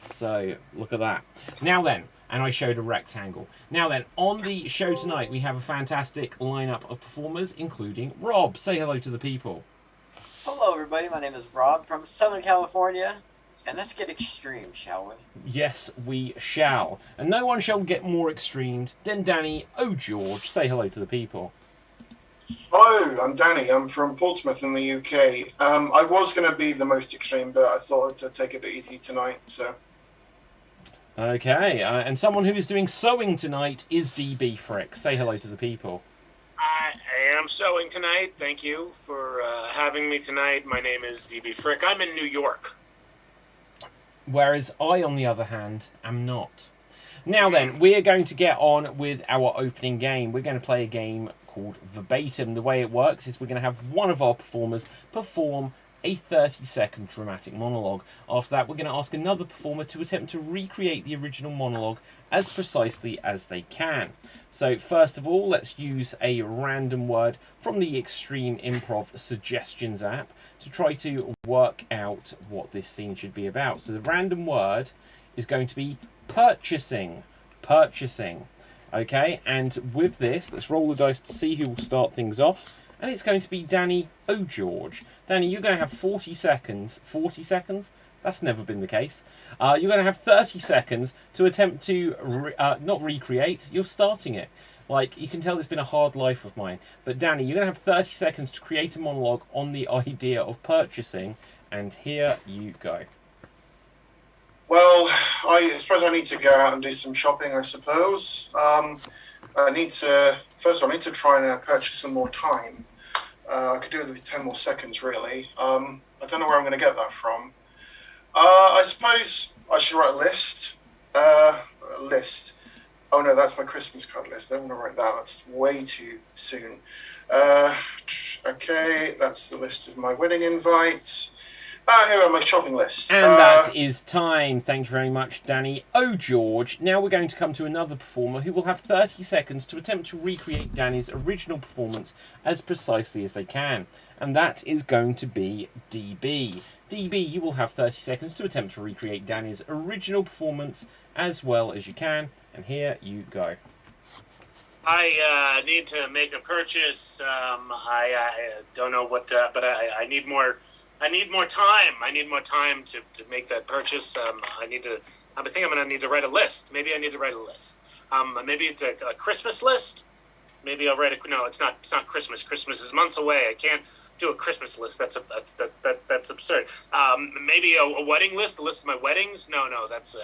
So look at that. Now then, and I showed a rectangle. Now then, on the show tonight, we have a fantastic lineup of performers, including Rob. Say hello to the people. Hello, everybody. My name is Rob from Southern California, and let's get extreme, shall we? Yes, we shall. And no one shall get more extremed than Danny O'George. Say hello to the people. Hello, I'm Danny. I'm from Portsmouth in the UK. I was going to be the most extreme, but I thought I'd take it a bit easy tonight. So, Okay, and someone who is doing sewing tonight is DB Frick. Say hello to the people. I am sewing tonight. Thank you for having me tonight. My name is DB Frick. I'm in New York. Whereas I, on the other hand, am not. Now then, we are going to get on with our opening game. We're going to play a game called Verbatim. The way it works is we're going to have one of our performers perform a 30-second dramatic monologue. After that, we're going to ask another performer to attempt to recreate the original monologue as precisely as they can. So first of all, let's use a random word from the Extreme Improv Suggestions app to try to work out what this scene should be about. So the random word is going to be purchasing. Purchasing. Okay, and with this, let's roll the dice to see who will start things off. And it's going to be Danny O'George. Danny, you're going to have 40 seconds. 40 seconds? That's never been the case. You're going to have 30 seconds to attempt to, not recreate, you're starting it. Like, you can tell it's been a hard life of mine. But Danny, you're going to have 30 seconds to create a monologue on the idea of purchasing. And here you go. well, I suppose I need to go out and do some shopping. I suppose I need to first. I need to try and purchase some more time. I could do it with 10 more seconds, really. I don't know where I'm going to get that from. I suppose I should write a list. A list. Oh no, that's my Christmas card list. I don't want to write that. That's way too soon. Okay, that's the list of my wedding invites. Here are my shopping lists. And that is time. Thank you very much, Danny O'George. Now we're going to come to another performer who will have 30 seconds to attempt to recreate Danny's original performance as precisely as they can. And that is going to be DB. DB, you will have 30 seconds to attempt to recreate Danny's original performance as well as you can. And here you go. I need to make a purchase. I don't know what, but I need more. I need more time. I need more time to make that purchase. I think I'm going to need to write a list. Maybe I need to write a list. Maybe it's a Christmas list. Maybe I'll write a. No, it's not. It's not Christmas. Christmas is months away. I can't do a Christmas list. That's absurd. Maybe a wedding list. A list of my weddings. No, that's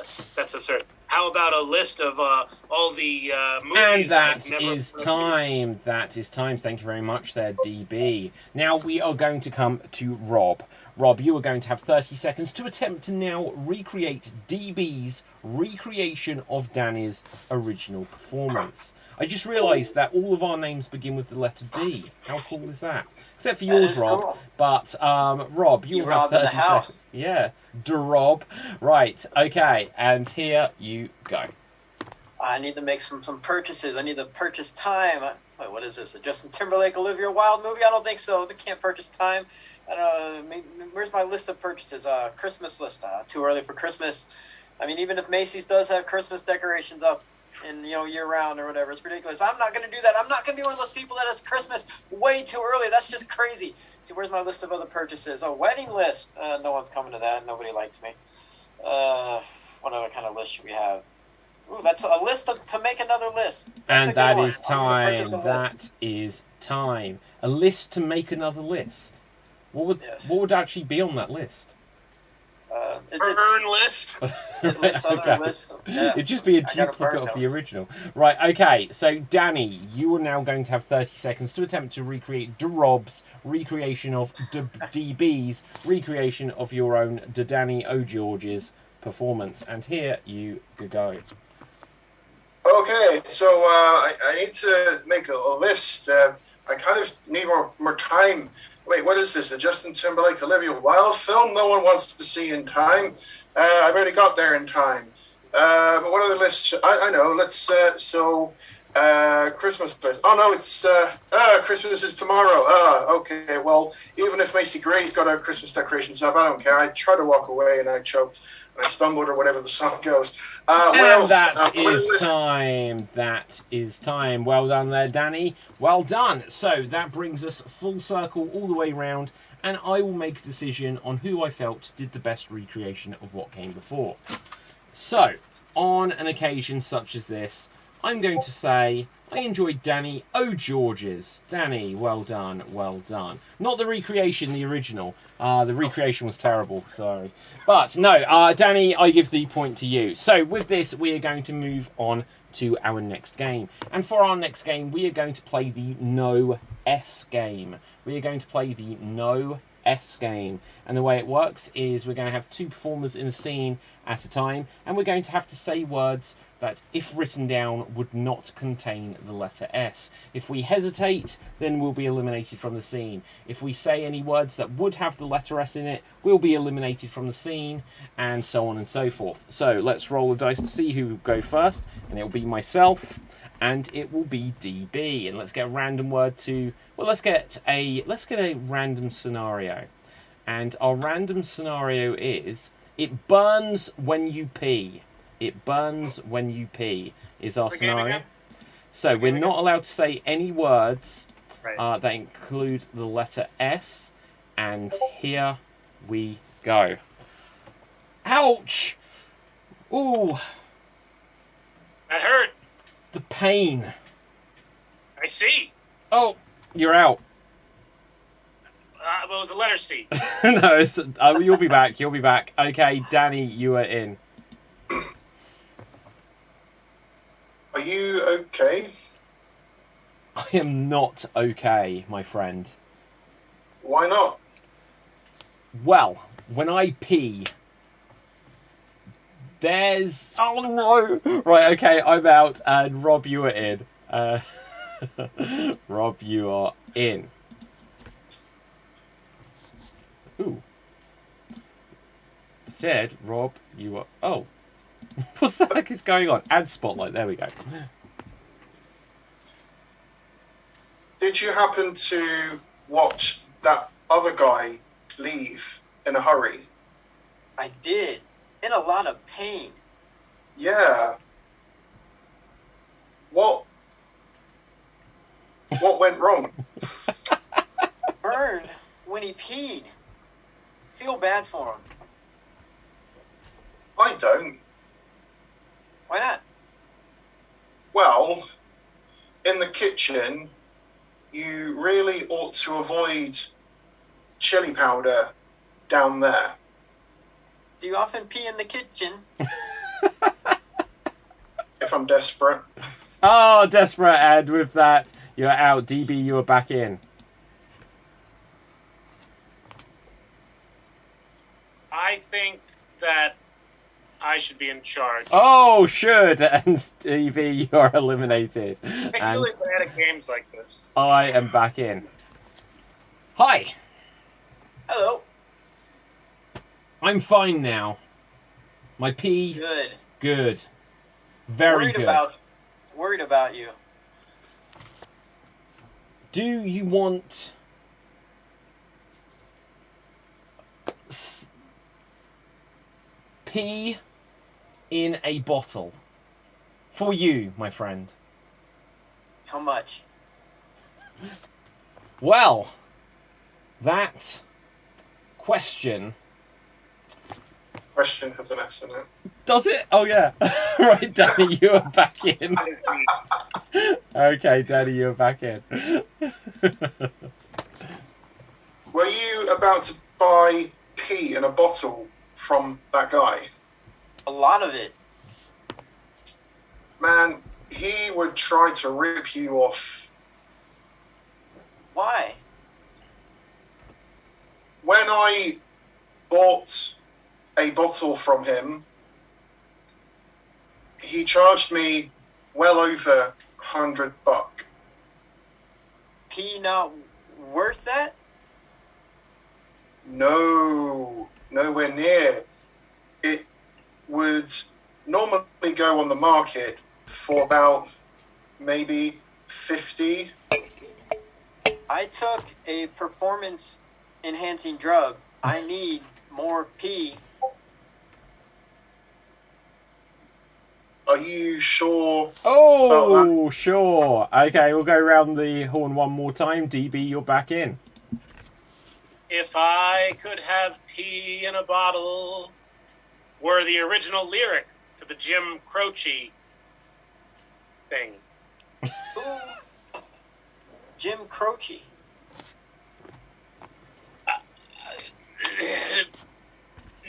absurd. How about a list of all the movies? And that is time. That is time. Thank you very much there, DB. Now we are going to come to Rob. Rob, you are going to have 30 seconds to attempt to now recreate DB's recreation of Danny's original performance. I just realised that all of our names begin with the letter D. How cool is that? Except for yours, Rob. Cool. But Rob, you have 30 seconds. Yeah, Rob. Right. Okay. And here you go. I need to make some purchases. I need to purchase time. Wait, what is this? A Justin Timberlake, Olivia Wilde movie? I don't think so. They can't purchase time. Where's my list of purchases? Christmas list. Too early for Christmas. I mean, even if Macy's does have Christmas decorations up in year round or whatever, it's ridiculous. I'm not going to do that. I'm not going to be one of those people that has Christmas way too early. That's just crazy. See, where's my list of other purchases? Oh, wedding list. No one's coming to that. Nobody likes me. What other kind of list should we have? Ooh, that's a list to make another list. That's and that is time. That is time. A list to make another list. What would actually be on that list? Burn list. Okay. List. Yeah. It'd just be a duplicate of the original. Right, okay. So, Danny, you are now going to have 30 seconds to attempt to recreate Rob's recreation of DB's recreation of your own Danny O'George's performance. And here you go. Okay, so I need to make a list. I kind of need more time. Wait, what is this? A Justin Timberlake, Olivia Wilde film? No one wants to see in time. I've already got there in time. But what other lists? I know. Let's. Christmas list. Oh no, it's Christmas is tomorrow. Okay. Well, even if Macy Gray's got her Christmas decorations up, I don't care. I tried to walk away and I choked and I stumbled or whatever the song goes. What And else? that What is this? time. That is time. Well done there, Danny. Well done. So that brings us full circle all the way round, and I will make a decision on who I felt did the best recreation of what came before. So, on an occasion such as this, I'm going to say I enjoyed Danny O'George's. Danny, well done, well done. Not the recreation, the original. The recreation was terrible, sorry. But no, Danny, I give the point to you. So with this, we are going to move on to our next game. And for our next game, we are going to play the No S game. We are going to play the No S game. And the way it works is we're going to have two performers in a scene at a time, and we're going to have to say words that, if written down, would not contain the letter S. If we hesitate, then we'll be eliminated from the scene. If we say any words that would have the letter S in it, we'll be eliminated from the scene, and so on and so forth. So let's roll the dice to see who will go first, and it'll be myself, and it will be DB. And let's get a random word to... Well, let's get a random scenario. And our random scenario is, it burns when you pee. It burns when you pee is our scenario. So we're not allowed to say any words that include the letter S. And here we go. Ouch! Ooh. That hurt. The pain. I see. Oh, you're out. What was the letter C? No, it's, you'll be back. You'll be back. Okay, Danny, you are in. Are you okay? I am not okay, my friend. Why not? Well, when I pee, there's... Oh, no! Right, okay, I'm out, and Rob, you are in. Rob, you are in. Ooh. I said, Rob, you are... Oh. What the heck is going on? Add spotlight, there we go. Did you happen to watch that other guy leave in a hurry? I did. In a lot of pain. Yeah. What went wrong? Burned when he peed. Feel bad for him. I don't. Why not? Well, in the kitchen, you really ought to avoid chili powder down there. Do you often pee in the kitchen? If I'm desperate. Oh, desperate, and with that, you're out. DB, you are back in. I think that I should be in charge. Oh, should, and DB, you are eliminated. I'm And really bad at games like this. I am back in. Hi. Hello. I'm fine now. My pee, Good. good. Very worried good. Worried about you. Do you want pee in a bottle? For you, my friend. How much? Well, that question... Question has an S in it. Does it? Oh, yeah. Right, Danny, you are back in. Okay, Danny, you're back in. Were you about to buy pee in a bottle from that guy? A lot of it. Man, he would try to rip you off. Why? When I bought a bottle from him, he charged me well over $100. Pee not worth that? No, nowhere near. It would normally go on the market for about maybe 50. I took a performance-enhancing drug. I need more pee. Are you sure? Oh, sure. Okay, we'll go around the horn one more time. DB, you're back in. If I could have pee in a bottle were the original lyric to the Jim Croce thing. Ooh. Jim Croce.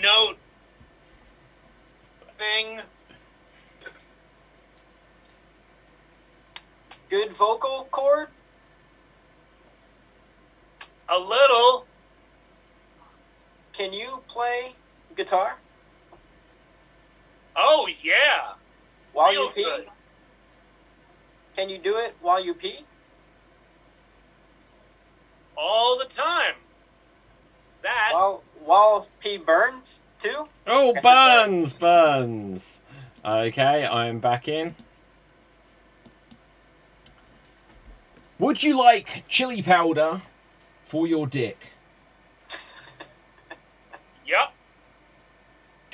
Note thing. Good vocal cord? A little. Can you play guitar Oh, yeah. while Real you pee? good. Can you do it while you pee? All the time. That. While pee burns too? Oh, Yes, it Buns. Okay, I'm back in. Would you like chili powder for your dick? Yep,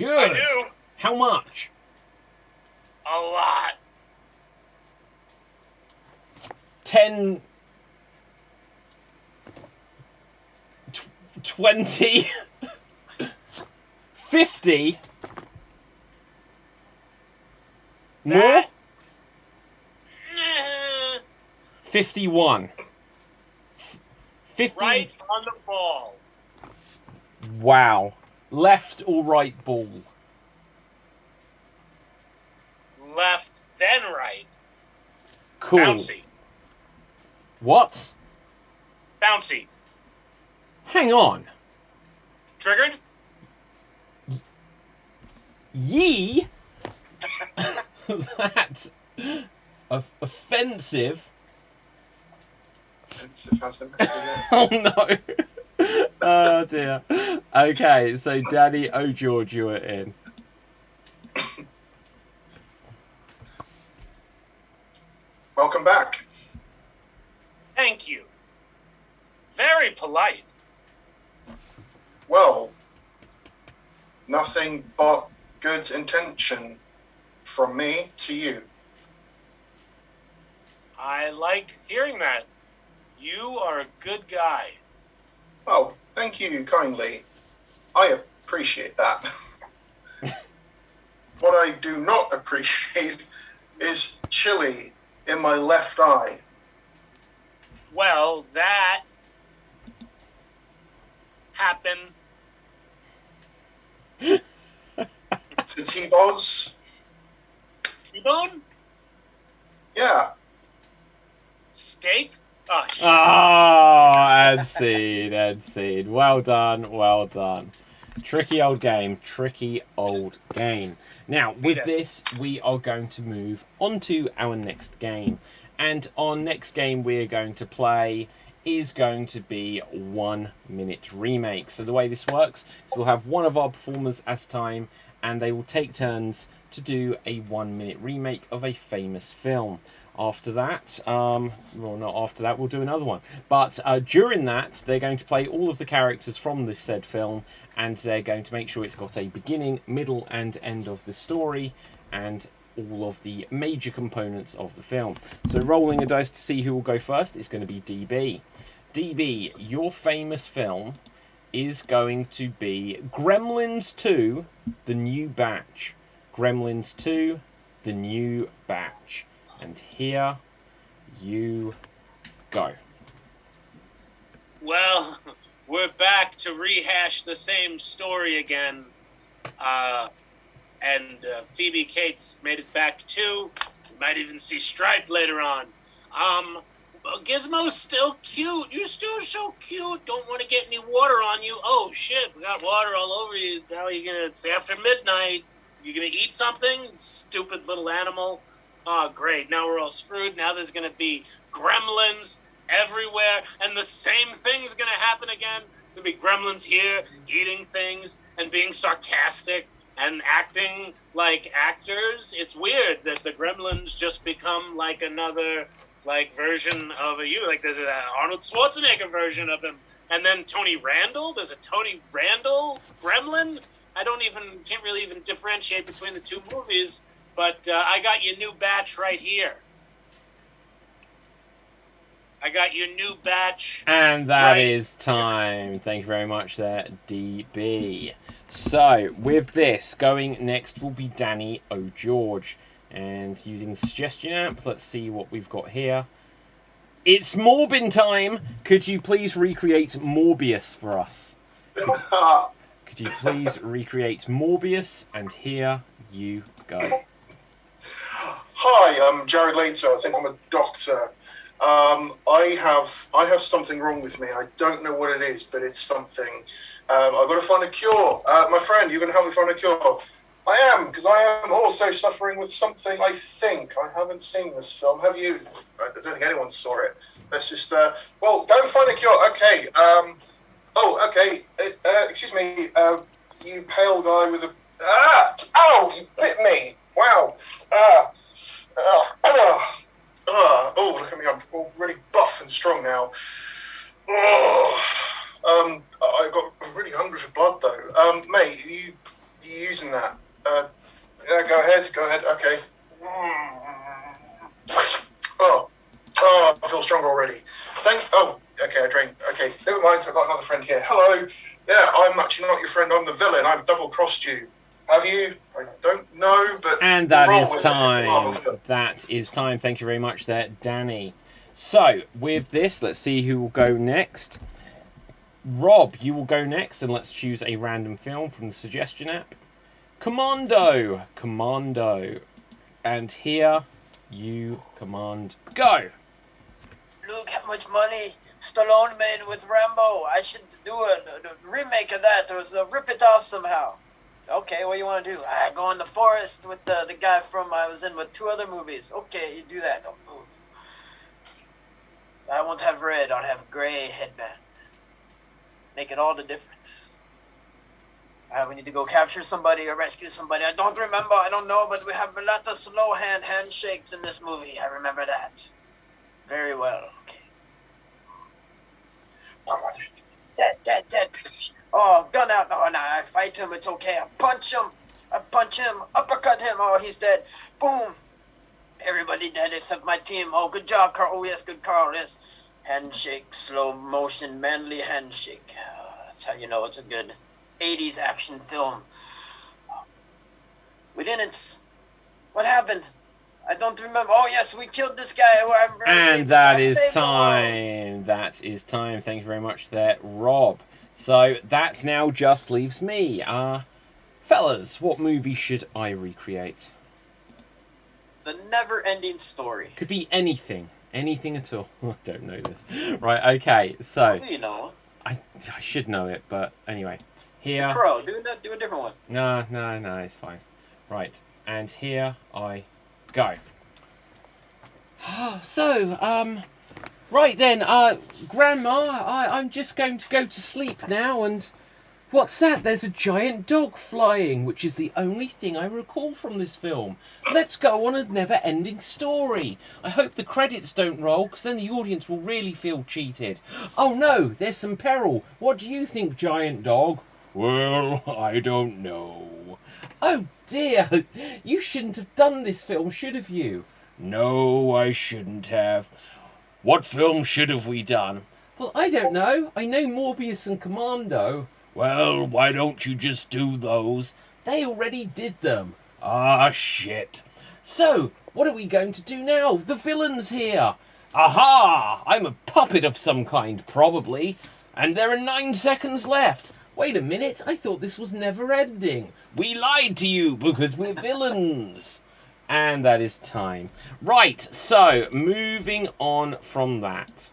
Good. I do. How much? A lot. 10... 20... 50... More? That- 51. 50... Right on the ball. Wow. Left or right ball? Left, then right. Cool. Bouncy. What? Bouncy. Hang on. Triggered? Ye? That's offensive. Offensive has a message in it. Oh no. Oh dear. Okay, so Danny O'George, you are in. Welcome back. Thank you. Very polite. Well, nothing but good intention from me to you. I like hearing that. You are a good guy. Oh, thank you kindly. I appreciate that. What I do not appreciate is chili in my left eye. Well, that happened. To T-Boz? T-bone? Yeah. Steak? Oh, shit. Oh, and seed. Well done. Tricky old game. Now, with this, we are going to move on to our next game. And our next game we're going to play is going to be 1 minute remake. So the way this works is we'll have one of our performers at a time, and they will take turns to do a 1 minute remake of a famous film. After that, well, not after that, we'll do another one. But during that, they're going to play all of the characters from this said film, and they're going to make sure it's got a beginning, middle, and end of the story, and all of the major components of the film. So rolling a dice to see who will go first is going to be DB. DB, your famous film is going to be Gremlins 2, The New Batch. Gremlins 2, The New Batch. And here you go. Well, we're back to rehash the same story again. And Phoebe Cates made it back too. We might even see Stripe later on. Gizmo's still cute. You're still so cute. Don't want to get any water on you. Oh, shit, we got water all over you. Now it's after midnight. You gonna eat something? Stupid little animal. Oh, great. Now we're all screwed. Now there's going to be gremlins everywhere, and the same thing's going to happen again. There's going to be gremlins here eating things and being sarcastic. and acting like actors. It's weird that the Gremlins just become like another like version of you. Like there's an Arnold Schwarzenegger version of him, and then Tony Randall. There's a Tony Randall Gremlin. Can't really even differentiate between the two movies. But I got your new batch right here. I got your new batch. And that right is time. Thank you very much there, DB. So, with this, going next will be Danny O'George. And using the suggestion app, let's see what we've got here. It's Morbin time. Could you please recreate Morbius for us? Could you please recreate Morbius? And here you go. Hi, I'm Jared Later. I think I'm a doctor. I have something wrong with me. I don't know what it is, but it's something. I've got to find a cure. My friend, you're going to help me find a cure. I am, because I am also suffering with something, I think. I haven't seen this film. Have you? I don't think anyone saw it. Let's just, well, go find a cure. Okay. Okay. Excuse me, you pale guy with a... Ow! You bit me! Wow. Oh, look at me. I'm all really buff and strong now. I'm really hungry for blood, though. Mate, you using that? Yeah, go ahead. Okay. Oh, I feel stronger already. Okay, I drank. Okay, never mind. So I've got another friend here. Hello. Yeah, I'm actually not your friend. I'm the villain. I've double-crossed you. Have you? I don't know, but... And that is time. That is time. Thank you very much there, Danny. So, with this, let's see who will go next. Rob, you will go next, and let's choose a random film from the suggestion app. Commando. And here you command go. Look how much money Stallone made with Rambo. I should do a remake of that, or rip it off somehow. Okay, what do you want to do? I go in the forest with the guy from I was in with 2 other movies. Okay, you do that. Oh. I won't have red. I'll have gray headband. Make it all the difference. We need to go capture somebody or rescue somebody. I don't remember. I don't know, but we have a lot of slow handshakes in this movie. I remember that very well. Okay. Dead. Oh, gun out. No, I fight him. It's okay. I punch him, uppercut him. Oh, he's dead. Boom. Everybody dead except my team. Oh, good job, Carl. Oh, yes, good Carl. Yes. Handshake, slow motion, manly handshake. That's how you know it's a good 80s action film. We didn't. What happened? I don't remember. Oh, yes, we killed this guy. And that is time. That is time. Thank you very much there, Rob. So that now just leaves me. Fellas, what movie should I recreate? The Never-Ending Story. Could be anything. Anything at all. I don't know this. Right, okay. So You know. I should know it, but anyway. Here. The Crow. Do a different one. No, it's fine. Right. And here I go. Right then, Grandma, I'm just going to go to sleep now, and what's that? There's a giant dog flying, which is the only thing I recall from this film. Let's go on a never-ending story. I hope the credits don't roll, because then the audience will really feel cheated. Oh no, there's some peril. What do you think, giant dog? Well, I don't know. Oh dear, you shouldn't have done this film, should have you? No, I shouldn't have. What film should have we done? Well, I don't know. I know Morbius and Commando. Well, why don't you just do those? They already did them. Ah, shit. So, what are we going to do now? The villain's here. Aha! I'm a puppet of some kind, probably. And there are 9 seconds left. Wait a minute, I thought this was never ending. We lied to you because we're villains. And that is time. Right, so moving on from that.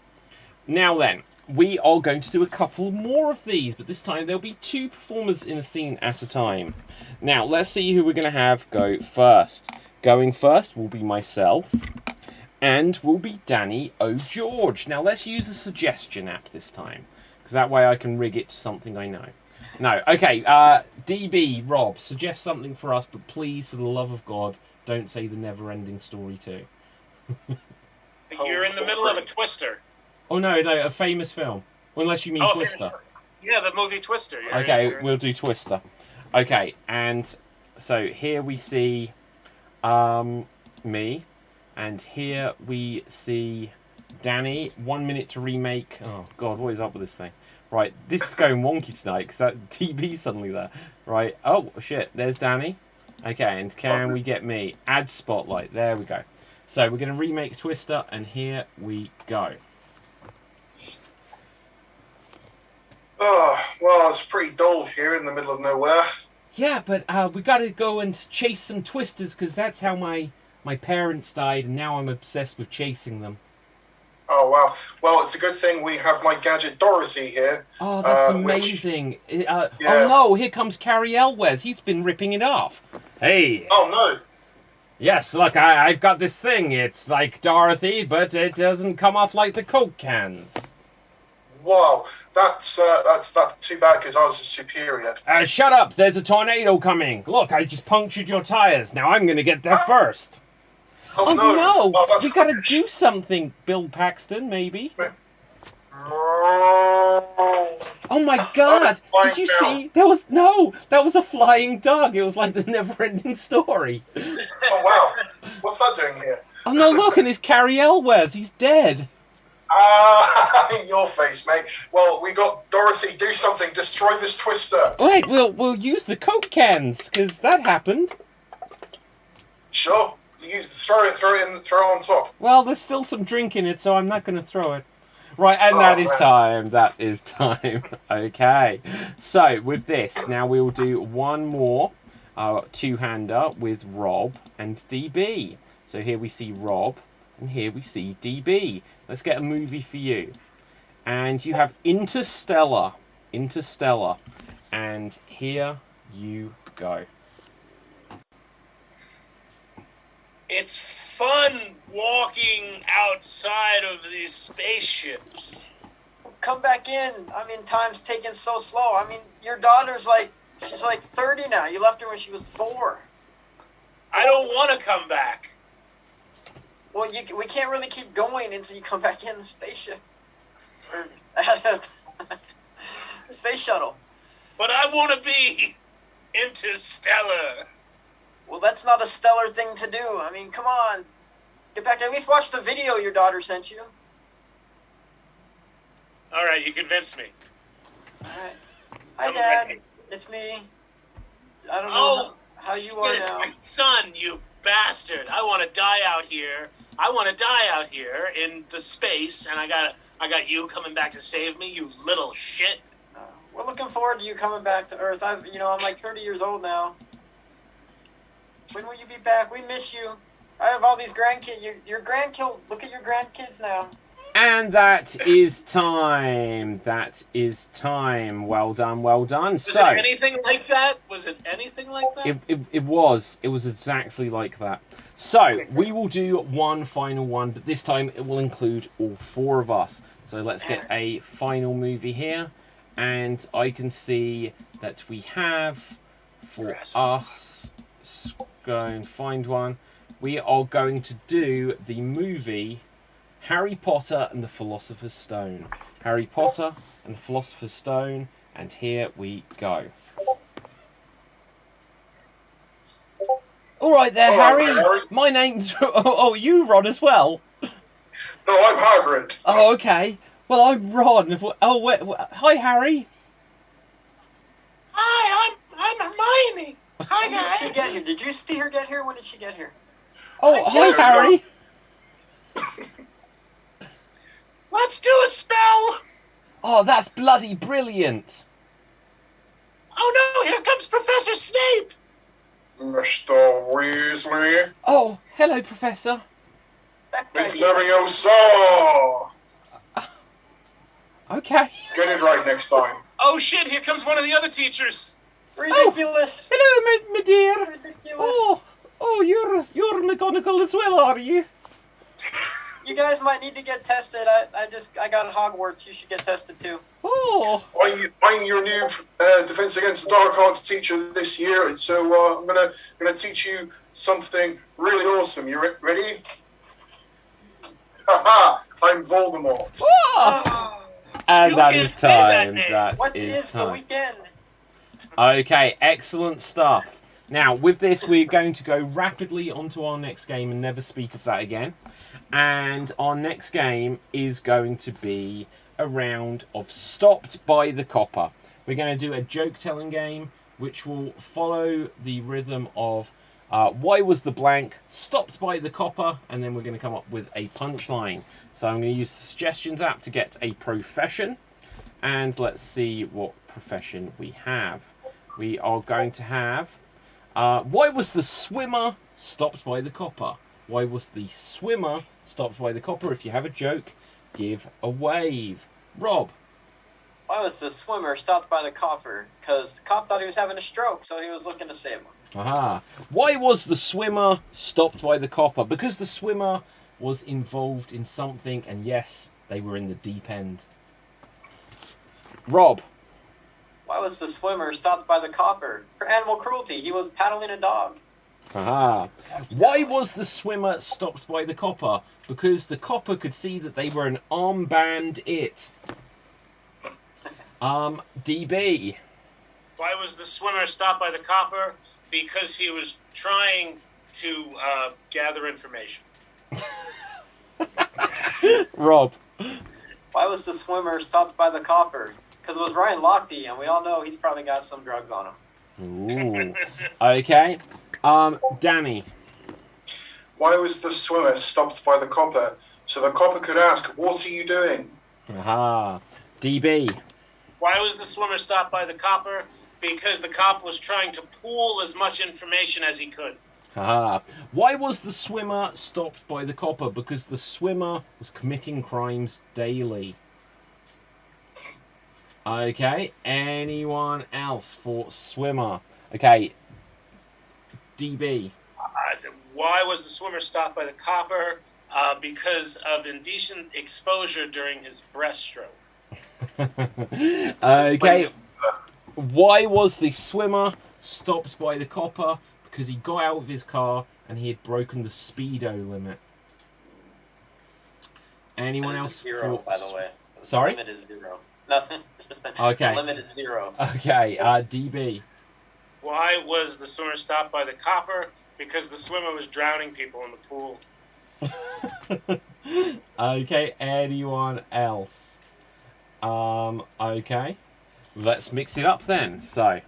Now then, we are going to do a couple more of these, but this time there'll be 2 performers in a scene at a time. Now, let's see who we're going to have go first. Going first will be myself, and will be Danny O'George. Now, let's use a suggestion app this time, because that way I can rig it to something I know. No. Okay. DB, Rob, suggest something for us, but please, for the love of God, don't say the never-ending story too. You're in the middle of a Twister. Oh no, a famous film. Unless you mean Twister. Yeah, the movie Twister. Okay, we'll do Twister. Okay, and so here we see me, and here we see Danny. 1 minute to remake. Oh God, what is up with this thing? Right, this is going wonky tonight because that TV's suddenly there. Right, oh shit, there's Danny. Okay, and can we get me? Add spotlight. There we go. So we're going to remake Twister, and here we go. Oh, well, it's pretty dull here in the middle of nowhere. Yeah, but we got to go and chase some Twisters because that's how my parents died, and now I'm obsessed with chasing them. Oh, wow. Well, it's a good thing we have my gadget Dorothy here. Oh, that's amazing. Yeah. Oh, no, here comes Carrie Elwes. He's been ripping it off. Hey. Oh, no. Yes, look, I've got this thing. It's like Dorothy, but it doesn't come off like the Coke cans. Wow, that's too bad because I was a superior. Shut up. There's a tornado coming. Look, I just punctured your tires. Now I'm going to get there first. Oh, no. Oh, we gotta do something, Bill Paxton, maybe. Oh my God! Did you see? That was a flying dog. It was like the never-ending story. Oh wow! What's that doing here? Oh no! Look, and it's Carrie Elwes. He's dead. In your face, mate. Well, we got Dorothy. Do something. Destroy this Twister. Wait, we'll use the Coke cans because that happened. Sure. Throw it on top. Well, there's still some drink in it, so I'm not going to throw it. Right, and that is time. Okay. So, with this, now we will do one more two-hander with Rob and DB. So here we see Rob, and here we see DB. Let's get a movie for you. And you have Interstellar. And here you go. It's fun walking outside of these spaceships. Come back in. I mean, time's taking so slow. I mean, your daughter's she's 30 now. You left her when she was 4. I don't want to come back. Well, we can't really keep going until you come back in the spaceship. Or space shuttle. But I want to be interstellar. Well, that's not a stellar thing to do. I mean, come on. Get back. At least watch the video your daughter sent you. All right, you convinced me. All right. Hi, Dad. It's me. I don't know how you are now. My son, you bastard. I want to die out here. In the space, and I got you coming back to save me, you little shit. We're looking forward to you coming back to Earth. I'm 30 years old now. When will you be back? We miss you. I have all these grandkids. Look at your grandkids now. And that is time. Well done. Was it anything like that? It was exactly like that. So, we will do one final one, but this time it will include all 4 of us. So let's get a final movie here. And I can see that we have, for us, go and find one. We are going to do the movie Harry Potter and the Philosopher's Stone. Harry Potter and the Philosopher's Stone, and here we go. All right there, Harry. My name's... Oh, you Ron as well? No, I'm Hagrid. Oh, okay. Well, I'm Ron. Oh, wait. Hi, Harry. Hi, I'm Hermione. Hi, When did she get here? Did you see her get here? When did she get here? Oh, hi, Harry. Let's do a spell. Oh, that's bloody brilliant. Oh, no, here comes Professor Snape. Mr. Weasley. Oh, hello, Professor. It's Leviosa. Okay. Get it right next time. Oh, shit, here comes one of the other teachers. Ridiculous. Hello, my dear. Ridiculous. Oh, you're McGonagall as well, are you? You guys might need to get tested. I got Hogwarts. You should get tested too. Oh. I'm your new Defense Against the Dark Arts teacher this year, so I'm gonna teach you something really awesome. You ready? Haha! I'm Voldemort. And You that can't is say that time. name. That What is is the time. weekend? Okay, excellent stuff. Now, with this, we're going to go rapidly onto our next game and never speak of that again. And our next game is going to be a round of Stopped by the Copper. We're going to do a joke-telling game, which will follow the rhythm of why was the blank stopped by the copper, and then we're going to come up with a punchline. So I'm going to use the suggestions app to get a profession, and let's see what profession we have. We are going to have why was the swimmer stopped by the copper? Why was the swimmer stopped by the copper? If you have a joke, give a wave. Rob. Why was the swimmer stopped by the copper? Because the cop thought he was having a stroke, so he was looking to save him. Aha. Why was the swimmer stopped by the copper? Because the swimmer was involved in something, and yes, they were in the deep end. Rob. Why was the swimmer stopped by the copper? For animal cruelty. He was paddling a dog. Aha. Why was the swimmer stopped by the copper? Because the copper could see that they were an armband it. DB. Why was the swimmer stopped by the copper? Because he was trying to gather information. Rob. Why was the swimmer stopped by the copper? Because it was Ryan Lochte, and we all know he's probably got some drugs on him. Ooh. Okay. Danny. Why was the swimmer stopped by the copper? So the copper could ask, "What are you doing?" Aha. DB. Why was the swimmer stopped by the copper? Because the cop was trying to pool as much information as he could. Aha. Why was the swimmer stopped by the copper? Because the swimmer was committing crimes daily. Okay. Anyone else for swimmer? Okay. DB. Why was the swimmer stopped by the copper? Because of indecent exposure during his breaststroke. Okay. Why was the swimmer stopped by the copper? Because he got out of his car and he had broken the speedo limit. Anyone That is else? zero, by the way. Sorry? The limit is zero. Nothing. Okay. The limit is zero. Okay, DB. Why was the swimmer stopped by the copper? Because the swimmer was drowning people in the pool. Okay, anyone else? Okay. Let's mix it up then. So,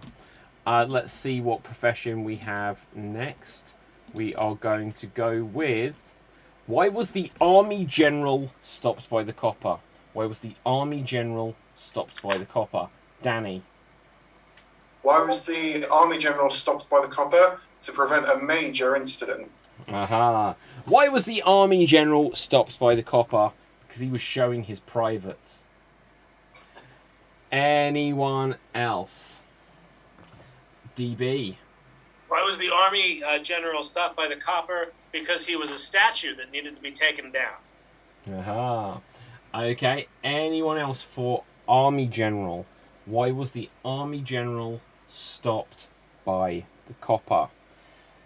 let's see what profession we have next. We are going to go with... Why was the Army General stopped by the copper? Why was the Army General stopped by the copper? Danny. Why was the Army General stopped by the copper? To prevent a major incident. Aha. Why was the Army General stopped by the copper? Because he was showing his privates. Anyone else? DB. Why was the army general stopped by the copper? Because he was a statue that needed to be taken down. Aha. Okay. Anyone else for Army General? Why was the Army General stopped by the copper?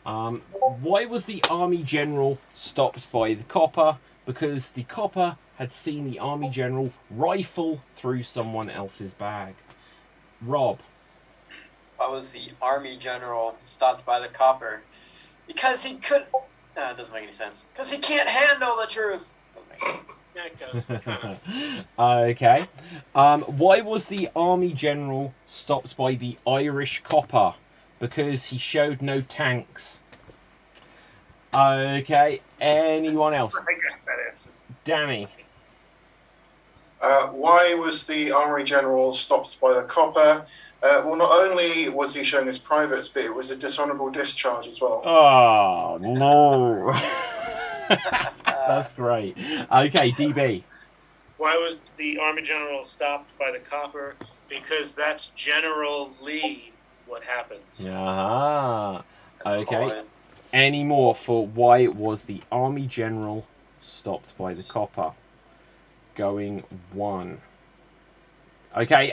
Why was the Army General stopped by the copper? Because the copper had seen the Army General rifle through someone else's bag. Rob. Why was the Army General stopped by the copper? Because he could... No, it doesn't make any sense. Because he can't handle the truth. Yeah, it goes. Okay. Why was the Army General stopped by the Irish copper? Because he showed no tanks. Okay. Anyone else? I got that answer. Danny. Why was the Army General stopped by the copper? Well, not only was he showing his privates, but it was a dishonourable discharge as well. Oh, no. That's great. Okay, DB. Why was the army general stopped by the copper? Because that's generally what happens. Ah. Okay. Boy. Any more for why was the Army General stopped by the copper? Going 1. Okay,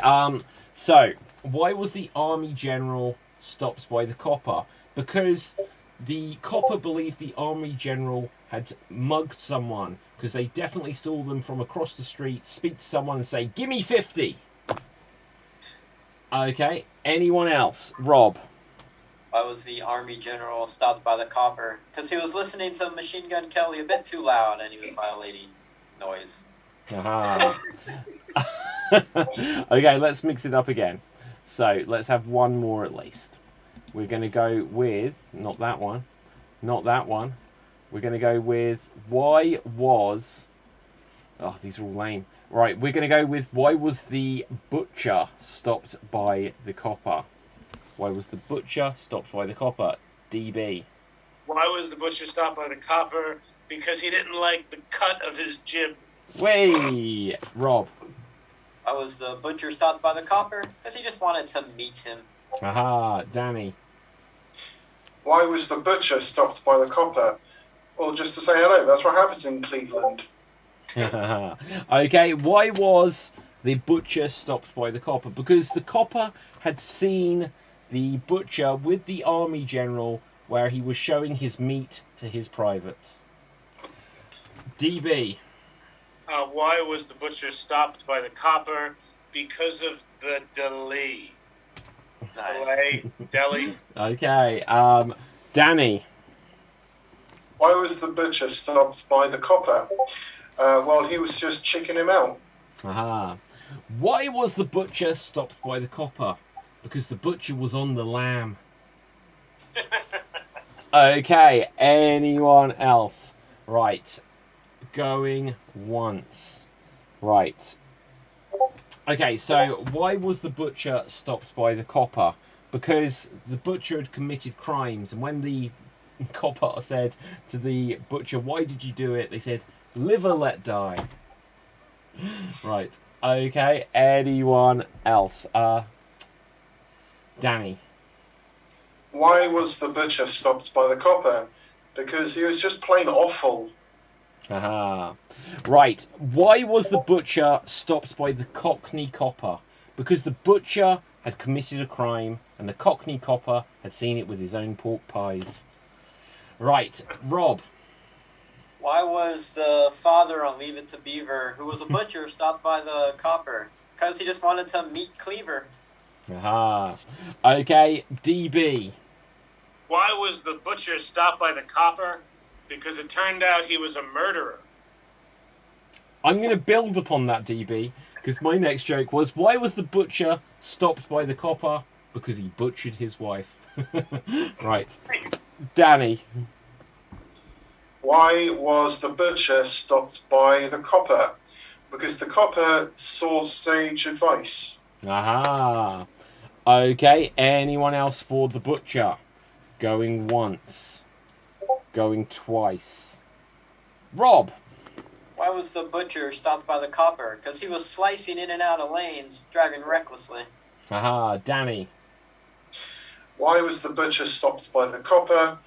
so why was the army general stopped by the copper? Because the copper believed the army general had mugged someone, because they definitely saw them from across the street speak to someone and say, "Give me 50." Okay, anyone else? Rob. Why was the army general stopped by the copper? Because he was listening to Machine Gun Kelly a bit too loud and he was violating noise. Aha. Okay, let's mix it up again. So let's have one more at least. We're going to go with, not that one, not that one. We're going to go with, why was, oh, these are all lame. Right, we're going to go with, why was the butcher stopped by the copper? Why was the butcher stopped by the copper? DB. Why was the butcher stopped by the copper? Because he didn't like the cut of his jib. Way, Rob. Why was the butcher stopped by the copper? Because he just wanted to meet him. Aha, Danny. Why was the butcher stopped by the copper? Well, just to say hello. That's what happens in Cleveland. Okay, why was the butcher stopped by the copper? Because the copper had seen the butcher with the army general where he was showing his meat to his privates. DB. Why was the butcher stopped by the copper? Because of the delay. Nice. Deli. Okay, Danny. Why was the butcher stopped by the copper? Well, he was just chicking him out. Aha. Why was the butcher stopped by the copper? Because the butcher was on the lamb. Okay, anyone else? Right. Going once. Right. Okay, so why was the butcher stopped by the copper? Because the butcher had committed crimes, and when the copper said to the butcher, "Why did you do it?" they said, "Live or let die." Right. Okay, anyone else? Danny. Why was the butcher stopped by the copper? Because he was just plain awful. Aha. Right. Why was the butcher stopped by the Cockney copper? Because the butcher had committed a crime and the Cockney copper had seen it with his own pork pies. Right. Rob. Why was the father on Leave It to Beaver, who was a butcher, stopped by the copper? Because he just wanted to meet Cleaver. Aha. Okay, DB. Why was the butcher stopped by the copper? Because it turned out he was a murderer. I'm going to build upon that, DB, because my next joke was, why was the butcher stopped by the copper? Because he butchered his wife. Right. Danny. Why was the butcher stopped by the copper? Because the copper saw sage advice. Aha. Okay, anyone else for the butcher? Going once. Going twice. Rob. Why was the butcher stopped by the copper? Because he was slicing in and out of lanes, driving recklessly. Aha, Danny. Why was the butcher stopped by the copper?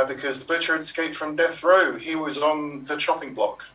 Because the butcher had escaped from death row. He was on the chopping block.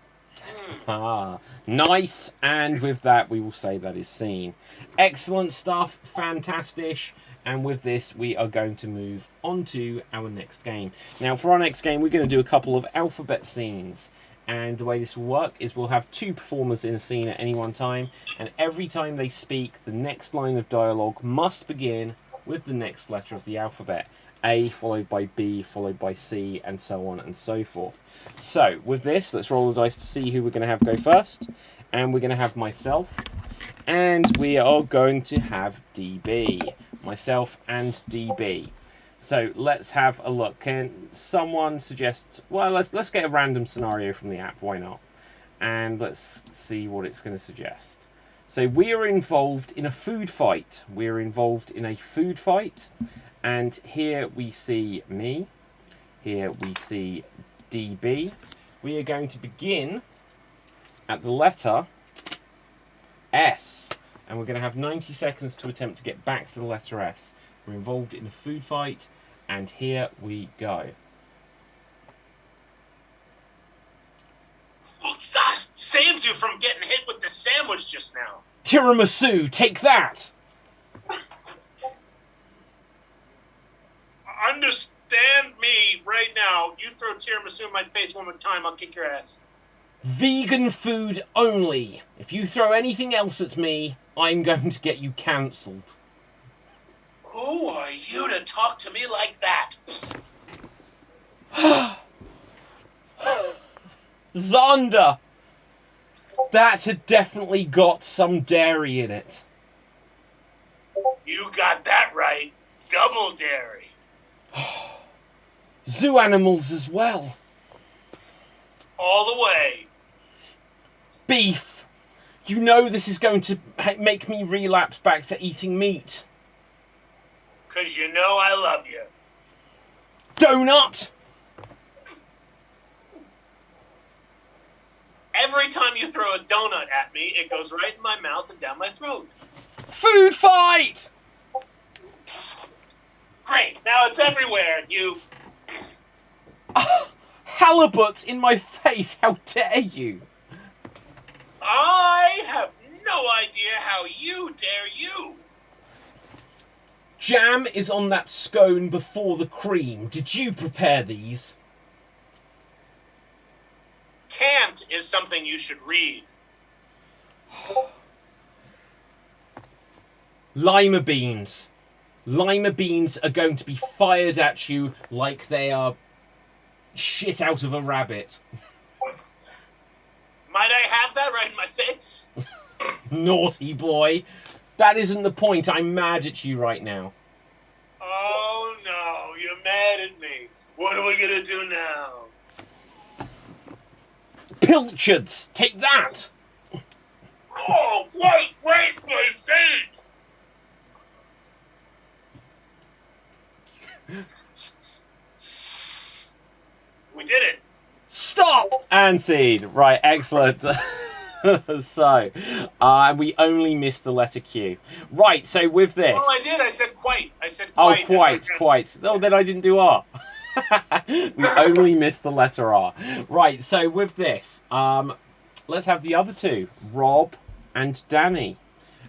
Ah, nice. And with that, we will say that is scene. Excellent stuff. Fantastic. And with this, we are going to move on to our next game. Now, for our next game, we're going to do a couple of alphabet scenes. And the way this will work is we'll have 2 performers in a scene at any one time. And every time they speak, the next line of dialogue must begin with the next letter of the alphabet. A followed by B followed by C, and so on and so forth. So with this, let's roll the dice to see who we're going to have go first. And we're going to have myself, and we are going to have DB. Myself and DB. So let's have a look. Can someone suggest? Well, let's get a random scenario from the app. Why not? And let's see what it's going to suggest. So we are involved in a food fight. We are involved in a food fight. And here we see me. Here we see DB. We are going to begin at the letter S. And we're going to have 90 seconds to attempt to get back to the letter S. We're involved in a food fight. And here we go. saved you from getting hit with the sandwich just now. Tiramisu, take that! Understand me right now. You throw tiramisu in my face one more time, I'll kick your ass. Vegan food only. If you throw anything else at me, I'm going to get you cancelled. Who are you to talk to me like that? Zonda! That had definitely got some dairy in it. You got that right. Double dairy. Zoo animals as well. All the way. Beef. You know this is going to make me relapse back to eating meat. 'Cause you know I love you. Donut! Every time you throw a donut at me, it goes right in my mouth and down my throat. Food fight! Great, now it's everywhere, you... Halibut in my face, how dare you! I have no idea how you dare you! Jam is on that scone before the cream. Did you prepare these? Can't is something you should read. Lima beans. Lima beans are going to be fired at you like they are shit out of a rabbit. Might I have that right in my face? Naughty boy. That isn't the point. I'm mad at you right now. Oh no, you're mad at me. What are we gonna do now? Pilchards! Take that! Oh, wait, my face! We did it. Stop! And seed. Right, excellent. So, we only missed the letter Q. Right, so with this... Oh, I did. I said quite. Oh, quite. Oh, then I didn't do R. We only missed the letter R. Right, so with this, let's have the other two, Rob and Danny.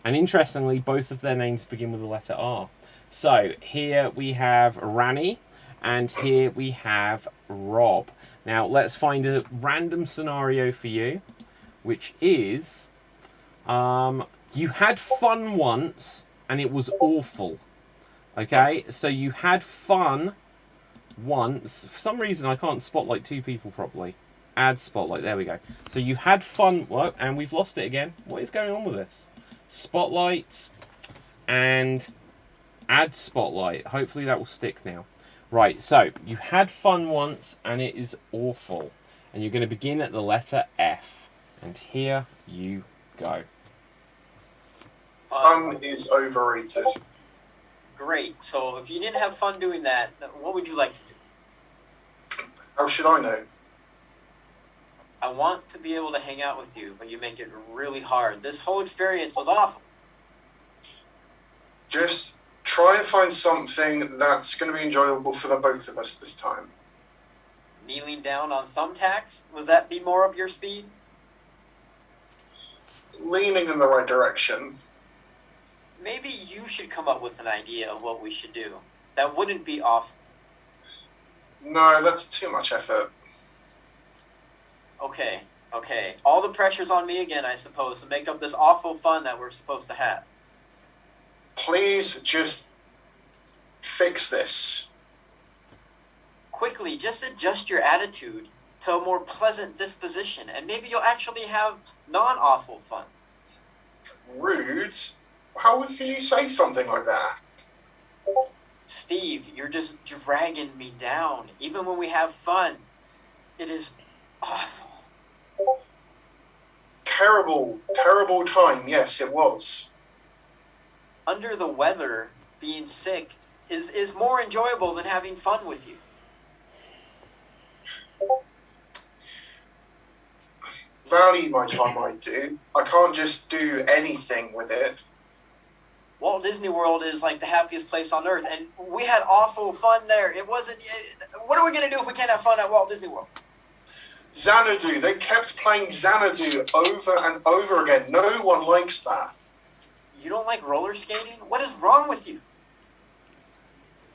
And interestingly, both of their names begin with the letter R. So here we have Rani, and here we have Rob. Now, let's find a random scenario for you, which is, you had fun once, and it was awful. Okay, so you had fun once. For some reason, I can't spotlight two people properly. Add spotlight. There we go. So you had fun. Whoa, and we've lost it again. What is going on with this? Spotlight and add spotlight. Hopefully that will stick now. Right, so you had fun once and it is awful. And you're going to begin at the letter F. And here you go. Fun is overrated. Great. So if you didn't have fun doing that, what would you like to do? How should I know? I want to be able to hang out with you, but you make it really hard. This whole experience was awful. Just try and find something that's going to be enjoyable for the both of us this time. Kneeling down on thumbtacks? Was that be more up your speed? Leaning in the right direction. Maybe you should come up with an idea of what we should do. That wouldn't be awful. No, that's too much effort. Okay. All the pressure's on me again, I suppose, to make up this awful fun that we're supposed to have. Please just fix this. Quickly, just adjust your attitude to a more pleasant disposition, and maybe you'll actually have non-awful fun. Rude? How could you say something like that? Steve, you're just dragging me down. Even when we have fun, it is awful. Terrible time. Yes, it was. Under the weather, being sick is more enjoyable than having fun with you. Value my time, I do. I can't just do anything with it. Walt Disney World is like the happiest place on earth, and we had awful fun there. It wasn't... What are we going to do if we can't have fun at Walt Disney World? Xanadu. They kept playing Xanadu over and over again. No one likes that. You don't like roller skating? What is wrong with you?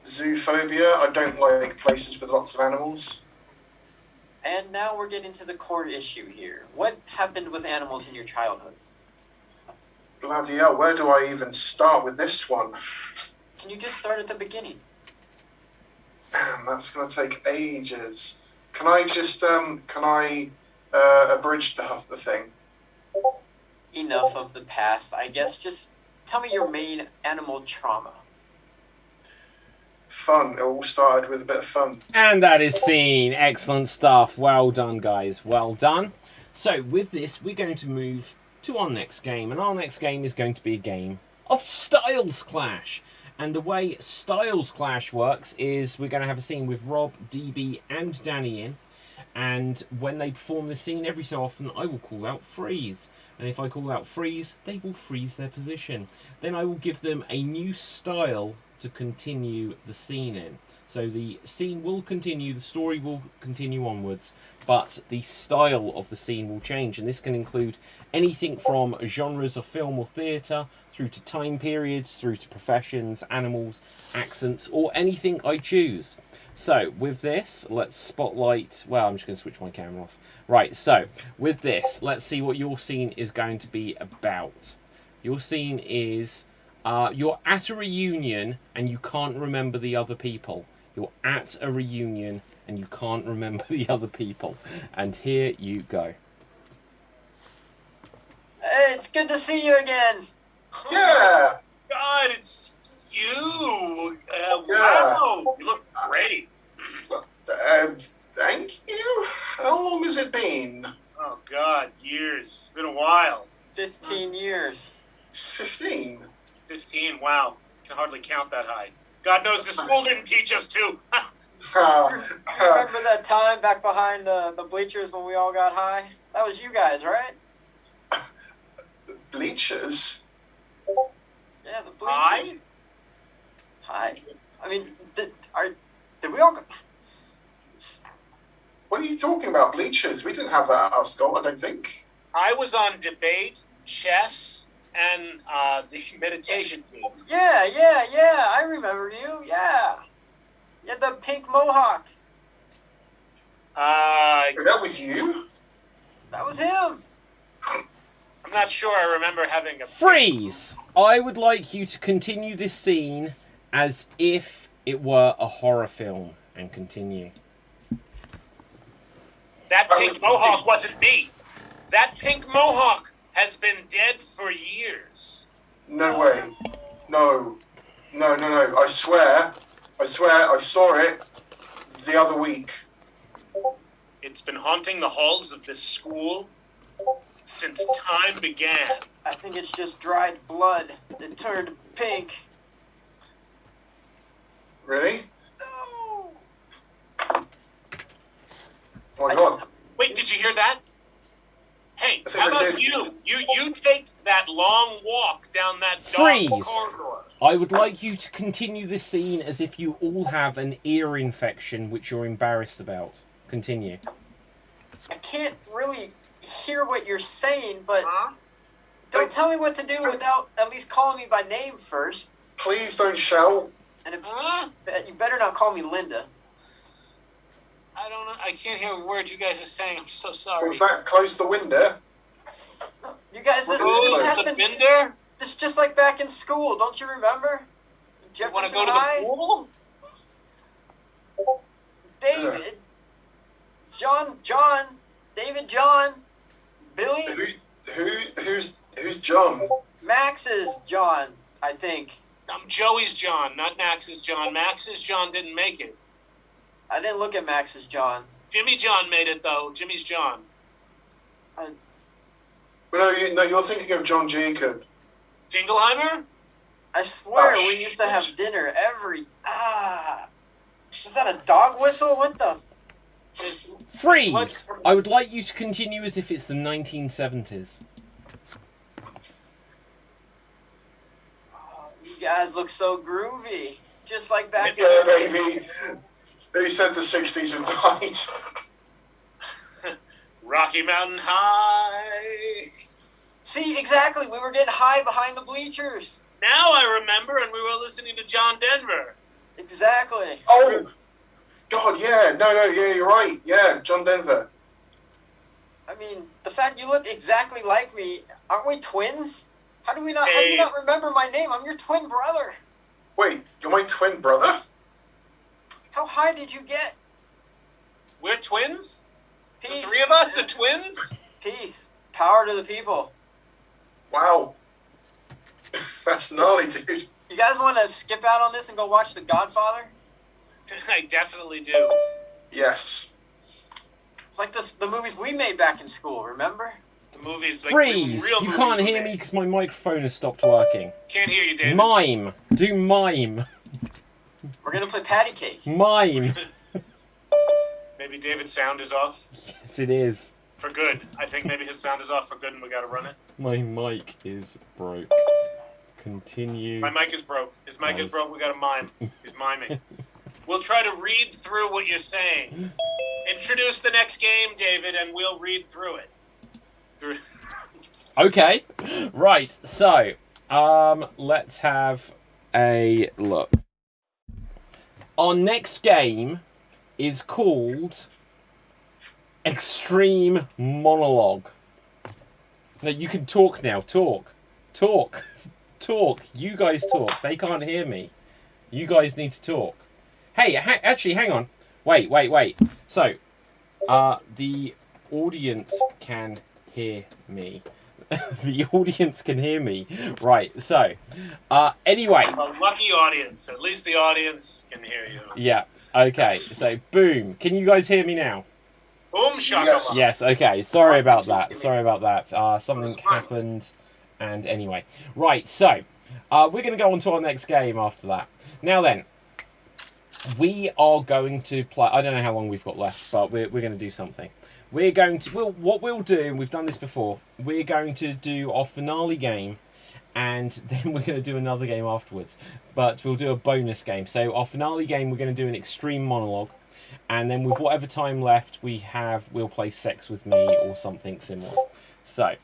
Zoophobia. I don't like places with lots of animals. And now we're getting to the core issue here. What happened with animals in your childhood? Bloody hell, where do I even start with this one? Can you just start at the beginning? Man, that's going to take ages. Can I just, abridge the thing? Enough of the past, I guess. Just tell me your main animal trauma. Fun. It all started with a bit of fun. And that is scene. Excellent stuff. Well done, guys. Well done. So, with this, we're going to move to our next game. And our next game is going to be a game of Styles Clash. And the way Styles Clash works is we're going to have a scene with Rob, DB, and Danny in. And when they perform this scene, every so often, I will call out freeze. And if I call out freeze, they will freeze their position. Then I will give them a new style to continue the scene in. So the scene will continue, the story will continue onwards, but the style of the scene will change. And this can include anything from genres of film or theatre, through to time periods, through to professions, animals, accents, or anything I choose. So, with this, let's spotlight... Well, I'm just going to switch my camera off. Right, so, with this, let's see what your scene is going to be about. Your scene is... you're at a reunion and you can't remember the other people. You're at a reunion and you can't remember the other people. And here you go. Hey, it's good to see you again. Yeah! God, it's you. Yeah. Wow, you look great. Thank you? How long has it been? Oh, God, years. It's been a while. 15 years. 15? 15, wow. Can hardly count that high. God knows the school didn't teach us to. Remember that time back behind the bleachers when we all got high? That was you guys, right? Bleachers? Yeah, the bleachers. Hi? Hi. I mean, did we all go... What are you talking about? Bleachers? We didn't have that at our school, I don't think. I was on debate, chess, and the meditation team. Yeah, I remember you, yeah. You had the pink mohawk. That was you? That was him. I'm not sure I remember having a... Freeze! I would like you to continue this scene as if it were a horror film. And continue. That pink mohawk wasn't me. That pink mohawk has been dead for years. No way. No. I swear, I saw it the other week. It's been haunting the halls of this school since time began. I think it's just dried blood that turned pink. Really? No. Oh my god. Wait, did you hear that? Hey, I think how I about did. you take that long walk down that dark Freeze! corridor. I would like you to continue this scene as if you all have an ear infection which you're embarrassed about. Continue. I can't really hear what you're saying, but Huh? don't tell me what to do without at least calling me by name first. Please don't shout. And Huh? you better not call me Linda. I don't know. I can't hear a word you guys are saying. I'm so sorry. In fact, close the window. You guys, this Oh, it's a happened. bender? This just like back in school. Don't you remember? You want to Jefferson go to High? the pool? David, John, David, John, Billy, Who's John? Max is John, I think. I'm Joey's John, not Max's John. Max's John didn't make it. I didn't look at Max as John. Jimmy John made it, though. Jimmy's John. No, you're thinking of John Jacob. Jingleheimer? I swear Oh, we used to have dinner every... Was that a dog whistle? What the... Freeze! I would like you to continue as if it's the 1970s. You guys look so groovy. Just like back Yeah, in... baby. Who said the 60s have died? Rocky Mountain High. See, exactly. We were getting high behind the bleachers. Now I remember, and we were listening to John Denver. Exactly. Oh, God, yeah. No, yeah, you're right. Yeah, John Denver. I mean, the fact you look exactly like me, aren't we twins? How do you not remember my name? I'm your twin brother. Wait, you're my twin brother? How high did you get? We're twins? Peace. The three of us are twins? Peace. Power to the people. Wow. That's gnarly, dude. You guys want to skip out on this and go watch The Godfather? I definitely do. Yes. It's like the movies we made back in school, remember? The movies, like Freeze! real You movies can't we hear made. me because my microphone has stopped working. Can't hear you, David. Mime. Do mime. We're going to play patty cake. Mime. Maybe David's sound is off Yes, it is. for good. I think maybe his sound is off for good and we gotta run it. My mic is broke. Continue. My mic is broke. His mic Nice. is broke. We gotta mime. He's miming. We'll try to read through what you're saying. Introduce the next game, David, and we'll read through it. Okay. Right. So, let's have a look. Our next game is called Extreme Monologue. Now you can talk now. Talk. You guys talk. They can't hear me. You guys need to talk. Hey, actually, hang on. Wait. So, the audience can hear me. The audience can hear me. Right, so, anyway. A lucky audience. At least the audience can hear you. Yeah, okay. So, boom. Can you guys hear me now? Boom, shakalaka. Yes, okay. Sorry about that. Something happened. And anyway. Right, so, we're going to go on to our next game after that. Now then, we are going to play... I don't know how long we've got left, but we're going to do something. We're going to... what we'll do, and we've done this before, we're going to do our finale game, and then we're going to do another game afterwards. But we'll do a bonus game. So our finale game, we're going to do an extreme monologue, and then with whatever time left we have, we'll play Sex With Me or something similar. So,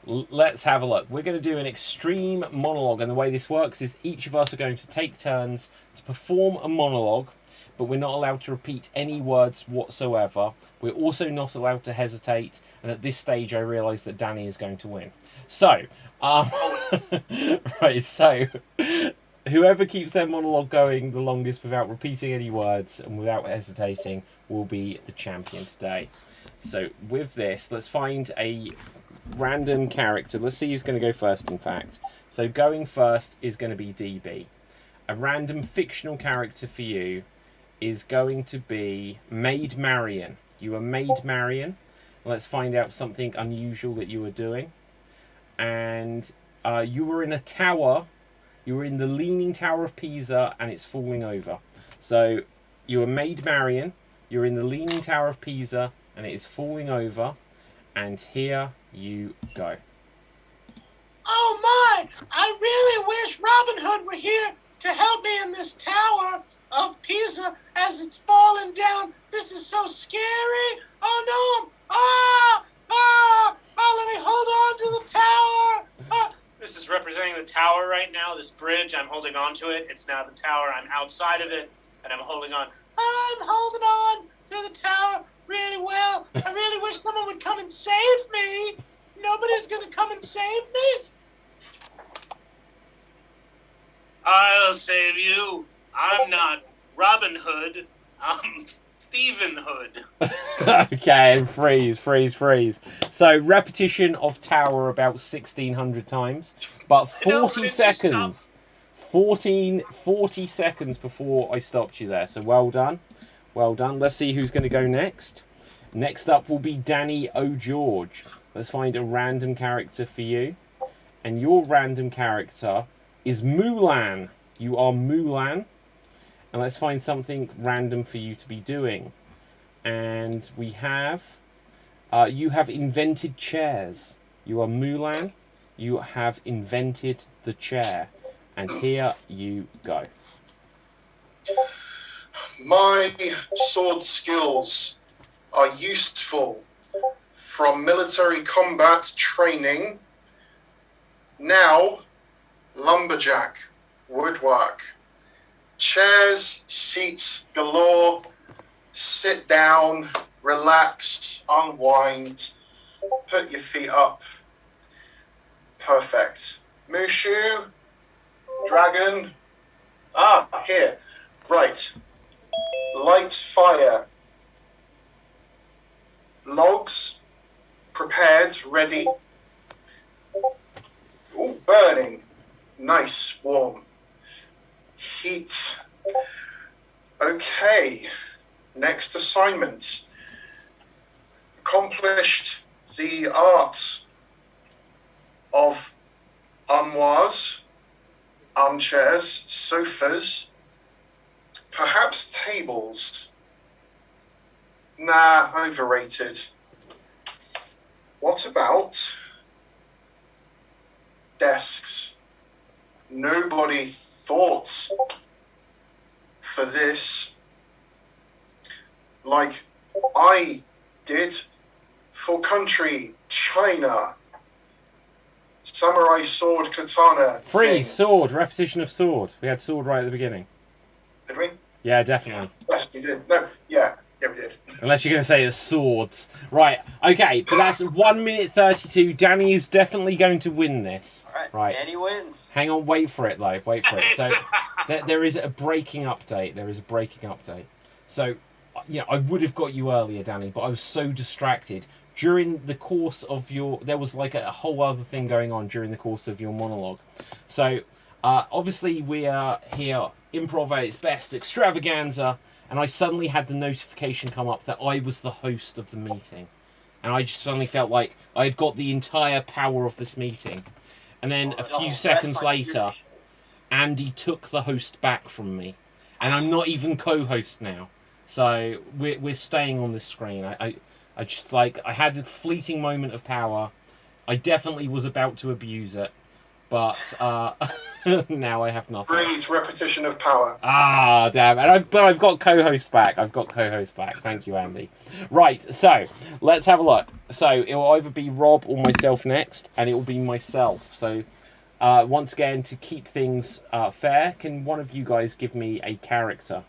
let's have a look. We're going to do an extreme monologue, and the way this works is each of us are going to take turns to perform a monologue, but we're not allowed to repeat any words whatsoever. We're also not allowed to hesitate, and at this stage I realise that Danny is going to win. So, right, so, whoever keeps their monologue going the longest without repeating any words and without hesitating will be the champion today. So, with this, let's find a random character. Let's see who's going to go first, in fact. So, going first is going to be DB. A random fictional character for you is going to be Maid Marian. You are Maid Marian. Let's find out something unusual that you were doing. And you were in a tower. You were in the Leaning Tower of Pisa, and it's falling over. So, you are Maid Marian. You're in the Leaning Tower of Pisa, and it is falling over. And here you go. Oh my! I really wish Robin Hood were here to help me in this tower of Pisa as it's falling down. This is so scary. Oh no! Let me hold on to the tower. This is representing the tower right now. This bridge, I'm holding on to it. It's now the tower. I'm outside of it, and I'm holding on. I'm holding on to the tower really well. I really wish someone would come and save me. Nobody's gonna come and save me. I'll save you. I'm not Robin Hood. I'm Stephen Hood. Okay, freeze. So, repetition of tower about 1,600 times, but 40 seconds. 40 seconds before I stopped you there. So, well done. Let's see who's going to go next. Next up will be Danny O'George. Let's find a random character for you. And your random character is Mulan. You are Mulan. And let's find something random for you to be doing. And we have... you have invented chairs. You are Mulan. You have invented the chair. And here you go. My sword skills are useful from military combat training. Now, lumberjack, woodwork, chairs, seats galore. Sit down, relax, unwind, put your feet up. Perfect. Mushu, dragon. Ah, here. Right. Light fire. Logs, prepared, ready. Ooh, burning. Nice, warm. Heat. Okay. Next assignment. Accomplished the art of armoires, armchairs, sofas, perhaps tables. Nah, overrated. What about desks? Nobody thought for this like I did for country, China. Samurai sword, katana. Freeze, thing. sword, repetition of sword. We had sword right at the beginning. Did we? Yeah, definitely. Yes, we did. No, yeah, we did. Unless you're going to say it's swords. Right, okay, but that's 1 minute 32. Danny is definitely going to win this. Alright, Right. Danny wins. Hang on, wait for it, though. Wait for it. So, there is a breaking update. So, I would have got you earlier, Danny, but I was so distracted. During the course of there was like a whole other thing going on during the course of your monologue. So, obviously we are here, Improv at its best, extravaganza, and I suddenly had the notification come up that I was the host of the meeting. And I just suddenly felt like I had got the entire power of this meeting. And then a few seconds later, Andy took the host back from me. And I'm not even co-host now. So we're staying on this screen. I just I had a fleeting moment of power. I definitely was about to abuse it, but now I have nothing. Freeze, repetition of power. Ah, damn! And but I've got co-host back. Thank you, Andy. Right, so let's have a look. So it will either be Rob or myself next, and it will be myself. So once again, to keep things fair, can one of you guys give me a character?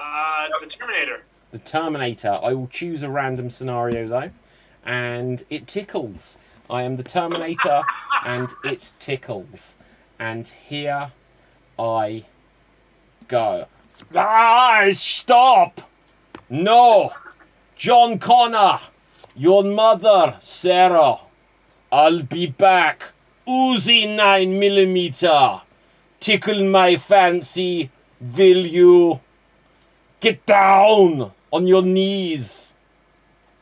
The Terminator. The Terminator. I will choose a random scenario though, and it tickles. I am the Terminator, and it tickles. And here I go. Ah, stop! No! John Connor! Your mother, Sarah. I'll be back. Uzi 9mm. Tickle my fancy, will you? Get down on your knees.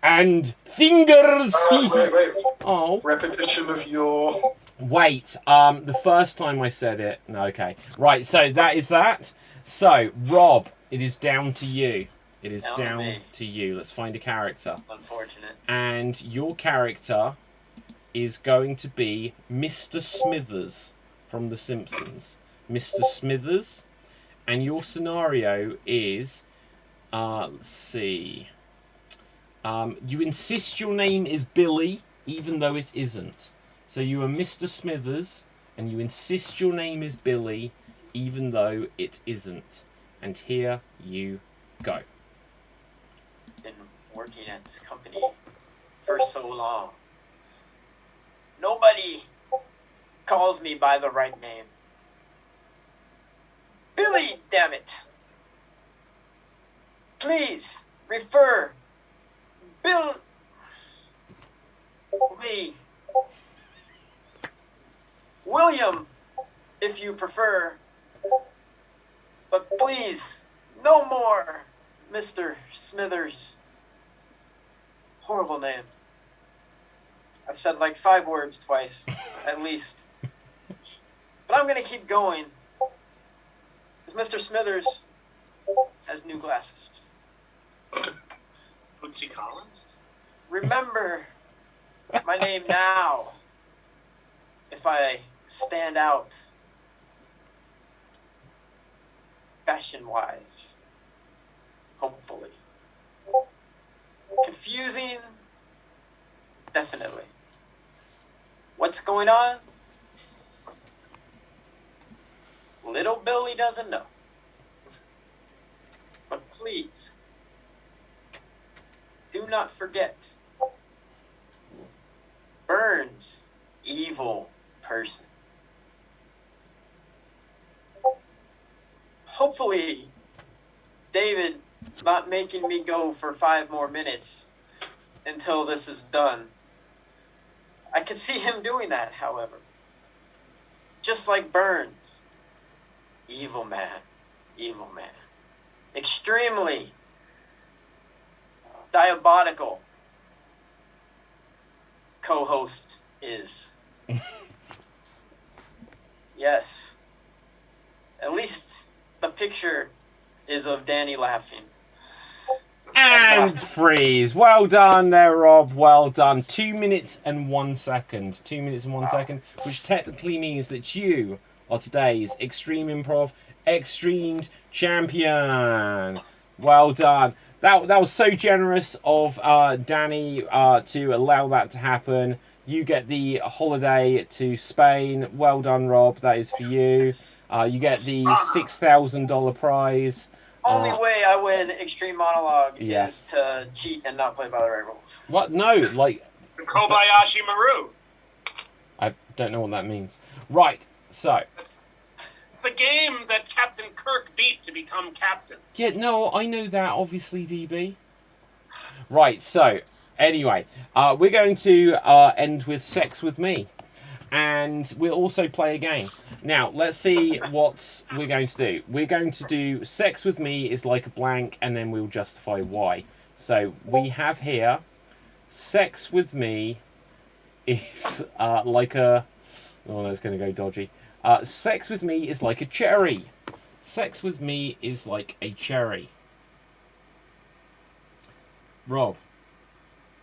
And fingers. Wait. Oh. Repetition of your... Wait, the first time I said it... No, okay. Right, so that is that. So, Rob, it is down to you. It is down to you. Let's find a character. Unfortunate. And your character is going to be Mr. Smithers from The Simpsons. Mr. Smithers. And your scenario is... let's see... you insist your name is Billy, even though it isn't. So you are Mr. Smithers, and you insist your name is Billy, even though it isn't. And here you go. Been working at this company for so long. Nobody calls me by the right name. Billy, damn it. Please refer Bill Lee. William, if you prefer. But please, no more Mr. Smithers. Horrible name. I've said like 5 words twice, at least. But I'm going to keep going. Because Mr. Smithers has new glasses. Bootsy Collins? Remember my name now. If I stand out fashion-wise, hopefully. Confusing what's going on? Little Billy doesn't know. But please, do not forget. Burns, evil person. Hopefully, David not making me go for 5 more minutes until this is done. I could see him doing that, however. Just like Burns. Evil man. Evil man. Extremely diabolical co-host is. Yes. At least the picture is of Danny laughing. And freeze. Well done there, Rob. Well done. 2 minutes and 1 second. 2 minutes and 1 second, which technically means that you are today's Extreme Improv Xstreamed champion. Well done. That was so generous of Danny to allow that to happen. You get the holiday to Spain. Well done, Rob. That is for you. You get the $6,000 prize. Only way I win Extreme Monologue Yes. is to cheat and not play by the Werewolves. What? No, like... Kobayashi Maru. I don't know what that means. Right, so... The game that Captain Kirk beat to become captain. Yeah, no, I know that, obviously, DB. Right, so, anyway, we're going to end with Sex With Me. And we'll also play a game. Now, let's see what we're going to do. We're going to do Sex With Me is like a blank, and then we'll justify why. So, we have here, Sex With Me is like a... Oh, that's going to go dodgy. Sex with me is like a cherry. Sex with me is like a cherry. Rob.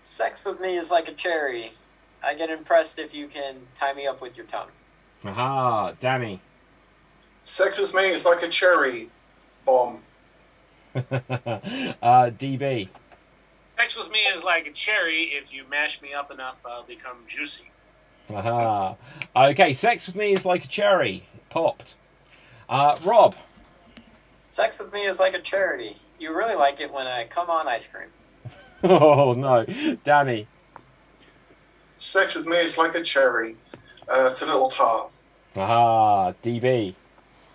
Sex with me is like a cherry. I get impressed if you can tie me up with your tongue. Aha, Danny. Sex with me is like a cherry bomb. DB. Sex with me is like a cherry. If you mash me up enough, I'll become juicy. Aha. Okay, sex with me is like a cherry. Popped. Rob. Sex with me is like a cherry. You really like it when I come on ice cream. Oh, no. Danny. Sex with me is like a cherry. It's a little tart. Aha, DB.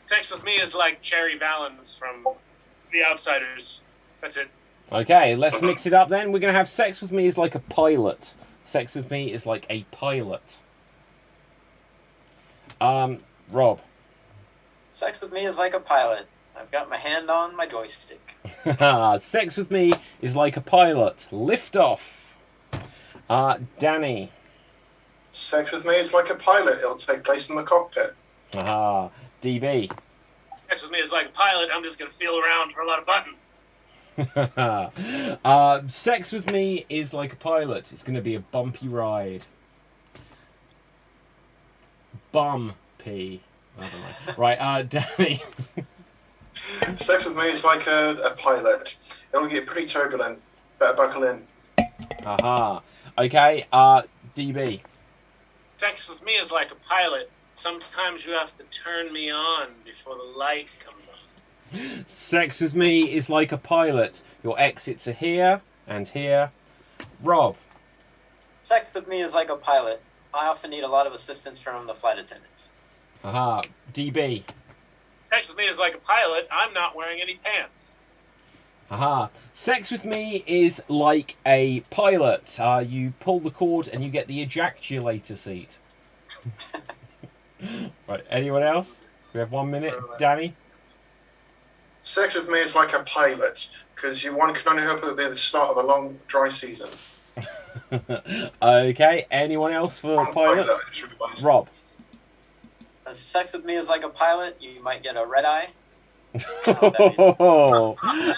Sex with me is like Cherry Valens from The Outsiders. That's it. Okay, let's mix it up then. We're going to have sex with me is like a pilot. Sex with me is like a pilot. Rob. Sex with me is like a pilot. I've got my hand on my joystick. Sex with me is like a pilot. Lift off. Danny. Sex with me is like a pilot. It'll take place in the cockpit. Aha. DB. Sex with me is like a pilot. I'm just going to feel around for a lot of buttons. Sex with me is like a pilot. It's going to be a bumpy ride. Bum pee. I don't know. Right, Danny. Sex with me is like a pilot. It'll get pretty turbulent. Better buckle in. Aha. Okay, DB. Sex with me is like a pilot. Sometimes you have to turn me on before the light comes on. Sex with me is like a pilot. Your exits are here and here. Rob. Sex with me is like a pilot. I often need a lot of assistance from the flight attendants. Aha. DB. Sex with me is like a pilot. I'm not wearing any pants. Aha. Sex with me is like a pilot. You pull the cord and you get the ejaculator seat. Right, anyone else? We have 1 minute. Danny? Sex with me is like a pilot, because one can only hope it'll be the start of a long, dry season. Okay, anyone else for pilot? I just realised. Rob. Sex with me is like a pilot. You might get a red eye.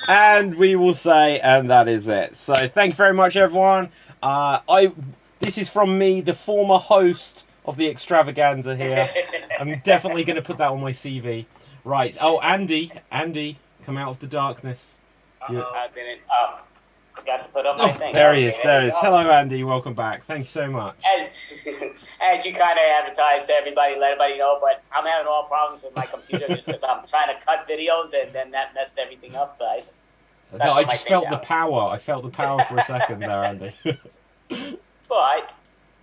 And we will say, and that is it. So thank you very much, everyone. This is from me, the former host of the extravaganza here. I'm definitely going to put that on my CV. Right. Oh, Andy, come out of the darkness. I didn't. Forgot to put up my Oh, thing. there Okay, he is. There he you is. go. Hello, Andy. Welcome back. Thank you so much. As you kind of advertised to everybody, let everybody know, but I'm having all problems with my computer just because I'm trying to cut videos and then that messed everything up. But No, I my just thing felt the down. power. I felt the power for a second there, Andy. But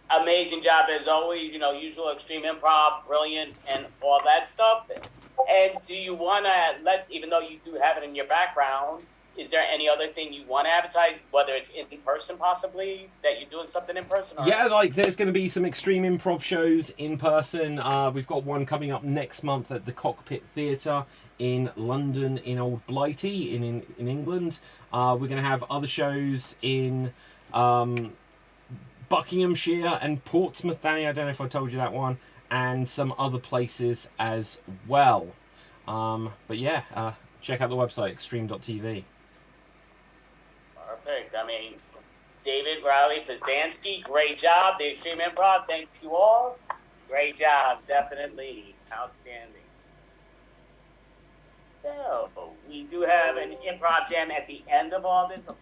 amazing job as always. You know, usual extreme improv, brilliant, and all that stuff. And do you want to let, even though you do have it in your background, is there any other thing you want to advertise, whether it's in person possibly, that you're doing something in person? Or... Yeah, like there's going to be some extreme improv shows in person. We've got one coming up next month at the Cockpit Theatre in London, in Old Blighty, in England. We're going to have other shows in Buckinghamshire and Portsmouth, Danny. I don't know if I told you that one. And some other places as well. But yeah, check out the website, extreme.tv. Perfect. I mean, David Riley Pizdansky, great job. The Extreme Improv, thank you all. Great job, definitely. Outstanding. So, we do have an improv jam at the end of all this, of